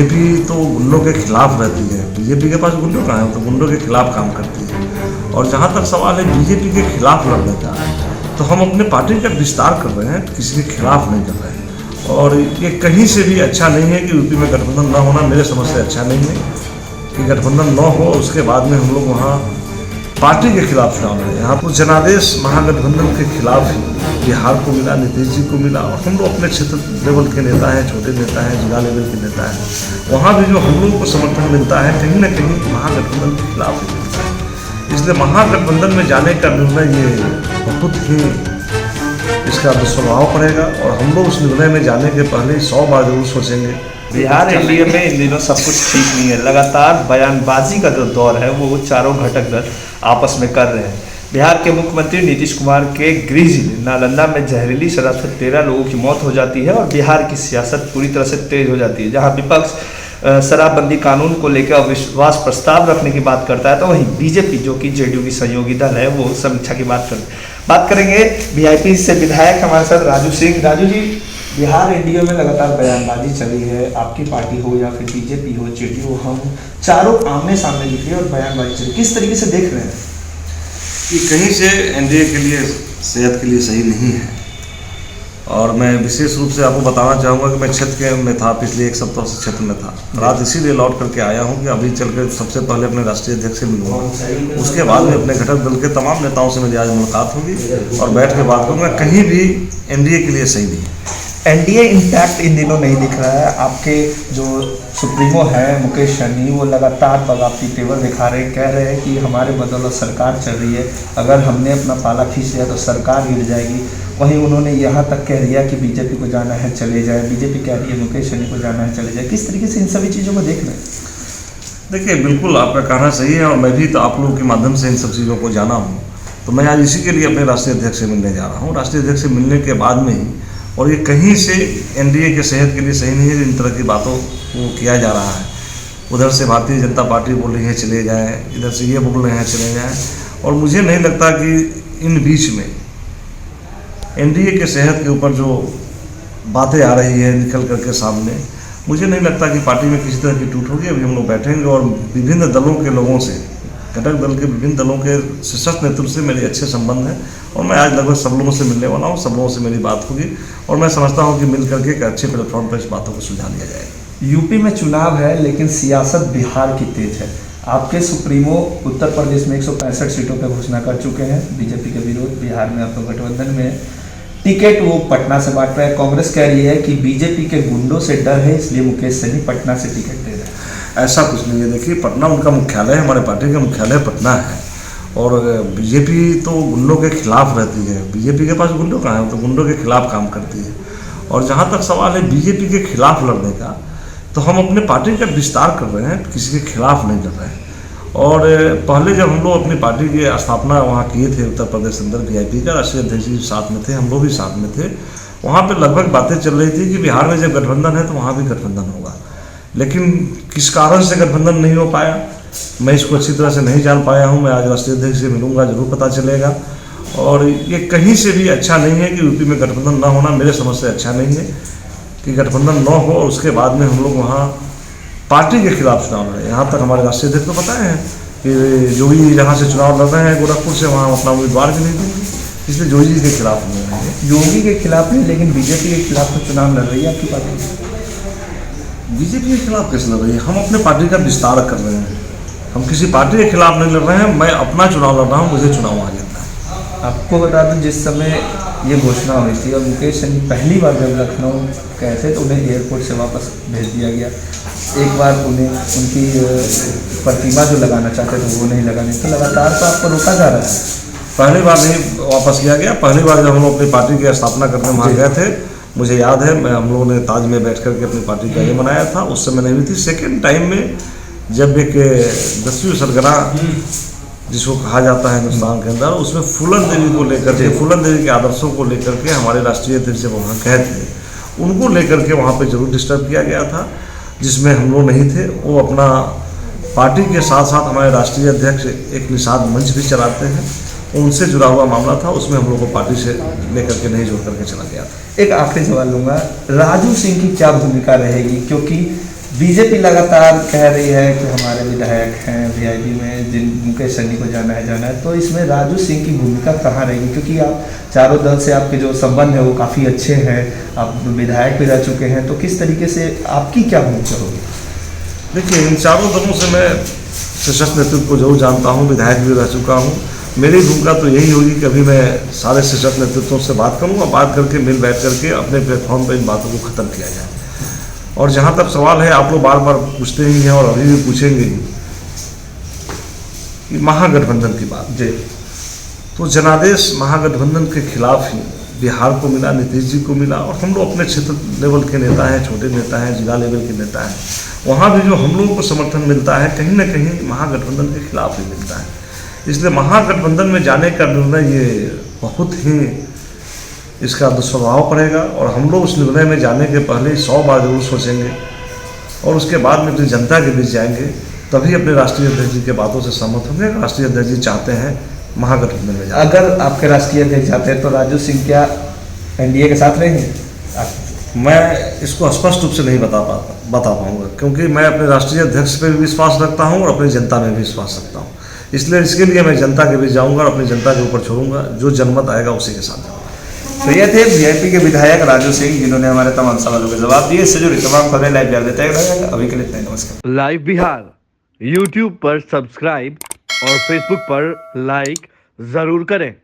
BJP तो गुंडों के खिलाफ रहती है। बीजेपी के पास गुंडों कहाँ है, तो गुंडों के खिलाफ काम करती है। और जहाँ तक सवाल है बीजेपी के खिलाफ लड़ने का, तो हम अपने पार्टी का विस्तार कर रहे हैं, किसी के खिलाफ नहीं कर रहे हैं। और ये कहीं से भी अच्छा नहीं है कि यूपी में गठबंधन न होना मेरे समझ से अच्छा नहीं है कि गठबंधन न हो, उसके बाद में हम लोग वहाँ पार्टी के खिलाफ चुनाव लड़े। यहाँ पर जनादेश महागठबंधन के खिलाफ ही बिहार को मिला, नीतीश जी को मिला। और हम लोग अपने क्षेत्र लेवल के नेता हैं, छोटे नेता हैं, जिला लेवल के नेता हैं, वहाँ भी जो हम लोगों को समर्थन मिलता है कहीं ना कहीं महागठबंधन के खिलाफ ही मिलता है। इसलिए महागठबंधन में जाने का निर्णय ये बहुत ही इसका दुष्प्रभाव पड़ेगा और हम लोग उस निर्णय में जाने के पहले 100 बार जरूर सोचेंगे। बिहार एनडीए में इन दिनों सब कुछ ठीक नहीं है। लगातार बयानबाजी का जो दौर है वो चारों घटक दल आपस में कर रहे हैं। बिहार के मुख्यमंत्री नीतीश कुमार के गृह जिले नालंदा में जहरीली शराब से 13 लोगों की मौत हो जाती है और बिहार की सियासत पूरी तरह से तेज हो जाती है। जहां विपक्ष शराबबंदी कानून को लेकर अविश्वास प्रस्ताव रखने की बात करता है, तो वहीं बीजेपी जो कि जेडीयू की सहयोगी दल है वो समीक्षा की बात करेंगे। वीआईपी से विधायक हमारे साथ राजू सिंह। राजू जी, बिहार एनडीए में लगातार बयानबाजी चली है, आपकी पार्टी हो या फिर बीजेपी हो, जेडीयू हो, हम चारों आमने सामने दिख रही है और बयानबाजी चली, किस तरीके से देख रहे हैं? ये कहीं से एनडीए के लिए सेहत के लिए सही नहीं है। और मैं विशेष रूप से आपको बताना चाहूँगा कि मैं क्षेत्र में था, पिछले 1 सप्ताह से क्षेत्र में था। रात इसीलिए लौट करके आया हूँ कि अभी चल कर सबसे पहले अपने राष्ट्रीय अध्यक्ष से मिलूंगा, उसके बाद में अपने घटक दल के तमाम नेताओं से मेरी आज मुलाकात होगी और बैठ के बात करूँगा। कहीं भी एनडीए के लिए सही नहीं है। एनडीए इंटैक्ट इन दिनों नहीं दिख रहा है। आपके जो सुप्रीमो है मुकेश सहनी, वो लगातार बगावती तेवर दिखा रहे हैं, कह रहे हैं कि हमारे बदौलत सरकार चल रही है, अगर हमने अपना पाला खींच लिया तो सरकार गिर जाएगी। वहीं उन्होंने यहाँ तक कह दिया कि बीजेपी को जाना है चले जाए, बीजेपी कह रही है मुकेश सहनी को जाना है चले जाए। किस तरीके से इन सभी चीज़ों को देख रहे हैं? देखिए, बिल्कुल आपका कहना सही है और मैं भी तो आप लोगों के माध्यम से इन सब चीज़ों को जाना हूँ। तो मैं आज इसी के लिए अपने राष्ट्रीय अध्यक्ष से मिलने जा रहा हूँ। राष्ट्रीय अध्यक्ष से मिलने के बाद में ही, और ये कहीं से एनडीए के सेहत के लिए सही नहीं है इन तरह की बातों को किया जा रहा है। उधर से भारतीय जनता पार्टी बोल रही है चले जाएं, इधर से ये बोल रहे हैं चले जाएं, और मुझे नहीं लगता कि इन बीच में एनडीए के सेहत के ऊपर जो बातें आ रही है निकल करके सामने, मुझे नहीं लगता कि पार्टी में किसी तरह की टूट होगी। अभी हम लोग बैठेंगे और विभिन्न दलों के लोगों से, घटक दल के विभिन्न दलों के शीर्ष नेतृत्व से मेरे अच्छे संबंध हैं और मैं आज लगभग सब लोगों से मिलने वाला हूँ। सब लोगों से मेरी बात होगी और मैं समझता हूँ कि मिल करके एक अच्छे प्लेटफॉर्म पर इस बातों को सुलझा लिया जाएगा। यूपी में चुनाव है लेकिन सियासत बिहार की तेज है। आपके सुप्रीमो उत्तर प्रदेश में 165 सीटों पर घोषणा कर चुके हैं बीजेपी के विरोध। बिहार में आप तो गठबंधन में टिकट वो पटना से बांट रहे हैं। कांग्रेस कह रही है कि बीजेपी के गुंडों से डर है, इसलिए मुकेश सहनी पटना से टिकट दे रहे हैं। ऐसा कुछ नहीं है। देखिए, पटना उनका मुख्यालय है, हमारे पार्टी का मुख्यालय पटना है और बीजेपी तो गुंडों के खिलाफ रहती है। बीजेपी के पास गुंडों कहाँ है, तो गुंडों के खिलाफ काम करती है। और जहाँ तक सवाल है बीजेपी के खिलाफ लड़ने का, तो हम अपने पार्टी का विस्तार कर रहे हैं, किसी के खिलाफ नहीं लड़ रहे हैं। और पहले जब हम लोग अपनी पार्टी की स्थापना वहाँ किए थे उत्तर प्रदेश के अंदर, वीआईपी का राष्ट्रीय अध्यक्ष जी साथ में थे, हम लोग भी साथ में थे। वहाँ पे लगभग बातें चल रही थी कि बिहार में जब गठबंधन है तो वहाँ भी गठबंधन होगा, लेकिन किस कारण से गठबंधन नहीं हो पाया मैं इसको अच्छी तरह से नहीं जान पाया हूँ। मैं आज राष्ट्रीय अध्यक्ष से मिलूंगा, जरूर पता चलेगा। और ये कहीं से भी अच्छा नहीं है कि यूपी में गठबंधन न होना मेरे समझ से अच्छा नहीं है कि गठबंधन न हो और उसके बाद में हम लोग वहाँ पार्टी के खिलाफ चुनाव लड़े। यहाँ तक हमारे राष्ट्रीय अध्यक्ष को पता है कि जोगी जहाँ से चुनाव लड़ रहे हैं गोरखपुर से, वहाँ अपना उम्मीदवार भी नहीं देंगे, इसलिए जोगी जी के खिलाफ नहीं लड़ेंगे। योगी के खिलाफ नहीं, लेकिन बीजेपी के खिलाफ तो चुनाव लड़ रही है आपकी पार्टी। बीजेपी के खिलाफ कैसे लड़ रही है? हम अपने पार्टी का विस्तार कर रहे हैं, हम किसी पार्टी के खिलाफ नहीं लड़ रहे हैं। मैं अपना चुनाव लड़ रहा हूँ, मुझे चुनाव आ जाता है। आपको बता दूं, जिस समय ये घोषणा हुई थी और मुकेश सहनी पहली बार जब लखनऊ गए थे तो उन्हें एयरपोर्ट से वापस भेज दिया गया। एक बार उन्हें उनकी प्रतिमा जो लगाना चाहते थे वो नहीं लगाने, तो लगातार तो आपको रोका जा रहा है। पहली बार नहीं वापस किया गया। पहली बार जब हम लोग अपनी पार्टी की स्थापना करने वहाँ गए थे, मुझे याद है, हम लोगों ने ताज में बैठ करके अपनी पार्टी का ये बनाया था, उस समय नहीं हुई थी। सेकेंड टाइम में जब एक 10वीं सरगना जिसको कहा जाता है हिंदुस्तान के अंदर, उसमें फूलन देवी को लेकर के, फूलन देवी के आदर्शों को लेकर के हमारे राष्ट्रीय अध्यक्ष जब वहाँ गए थे, उनको लेकर के वहाँ पे जरूर डिस्टर्ब किया गया था, जिसमें हम लोग नहीं थे। वो अपना पार्टी के साथ साथ हमारे राष्ट्रीय अध्यक्ष एक निषाद मंच भी चलाते हैं, उनसे जुड़ा हुआ मामला था, उसमें हम लोग को पार्टी से लेकर के नहीं जोड़ करके चला गया था। एक आखिरी सवाल लूँगा, राजू सिंह की क्या भूमिका रहेगी, क्योंकि बीजेपी लगातार कह रही है कि हमारे विधायक हैं वीआईपी में, जिन मुकेश सहनी को जाना है, तो इसमें राजू सिंह की भूमिका कहाँ रहेगी? क्योंकि आप चारों दल से आपके जो संबंध है वो काफ़ी अच्छे हैं, आप विधायक भी रह चुके हैं, तो किस तरीके से आपकी क्या भूमिका होगी? देखिए, इन चारों दलों से मैं सशस्त्र नेतृत्व को जरूर जानता हूँ, विधायक भी रह चुका हूँ। मेरी भूमिका तो यही होगी कि अभी मैं सारे सशस्त्र नेतृत्वों से बात करूँगा, बात करके मिल बैठ करके अपने प्लेटफॉर्म पर इन बातों को ख़त्म किया जाए। और जहाँ तक सवाल है, आप लोग बार बार पूछते ही हैं और अभी भी पूछेंगे कि महागठबंधन की बात, जी, तो जनादेश महागठबंधन के खिलाफ ही बिहार को मिला, नीतीश जी को मिला। और हम लोग अपने क्षेत्र लेवल के नेता हैं, छोटे नेता हैं, जिला लेवल के नेता हैं, वहाँ भी जो हम लोगों को समर्थन मिलता है कहीं ना कहीं महागठबंधन के खिलाफ ही मिलता है। इसलिए महागठबंधन में जाने का निर्णय ये बहुत ही इसका दुष्प्रभाव पड़ेगा और हम लोग उस निर्णय में जाने के पहले 100 बार जरूर सोचेंगे और उसके बाद में अपनी जनता के बीच जाएंगे, तभी अपने राष्ट्रीय अध्यक्ष जी के बातों से सहमत होंगे। राष्ट्रीय अध्यक्ष जी चाहते हैं महागठबंधन में जाए। अगर आपके राष्ट्रीय अध्यक्ष जाते हैं तो राजू सिंह क्या एनडीए के साथ रहेंगे? मैं इसको स्पष्ट रूप से नहीं बता पाऊंगा, क्योंकि मैं अपने राष्ट्रीय अध्यक्ष पे भी विश्वास रखता हूं और अपनी जनता में भी विश्वास रखता हूं। इसलिए इसके लिए मैं जनता के बीच जाऊंगा और अपनी जनता के ऊपर छोड़ूंगा, जो जनमत आएगा उसी के साथ। तो ये थे वीआईपी के विधायक राजू सिंह, जिन्होंने हमारे तमाम सवालों के जवाब दिए। इससे जुड़ी तमाम खबरें लाइव बिहार देते रहेंगे। अभी के लिए इतना ही, नमस्कार। लाइव बिहार यूट्यूब पर सब्सक्राइब और फेसबुक पर लाइक जरूर करें।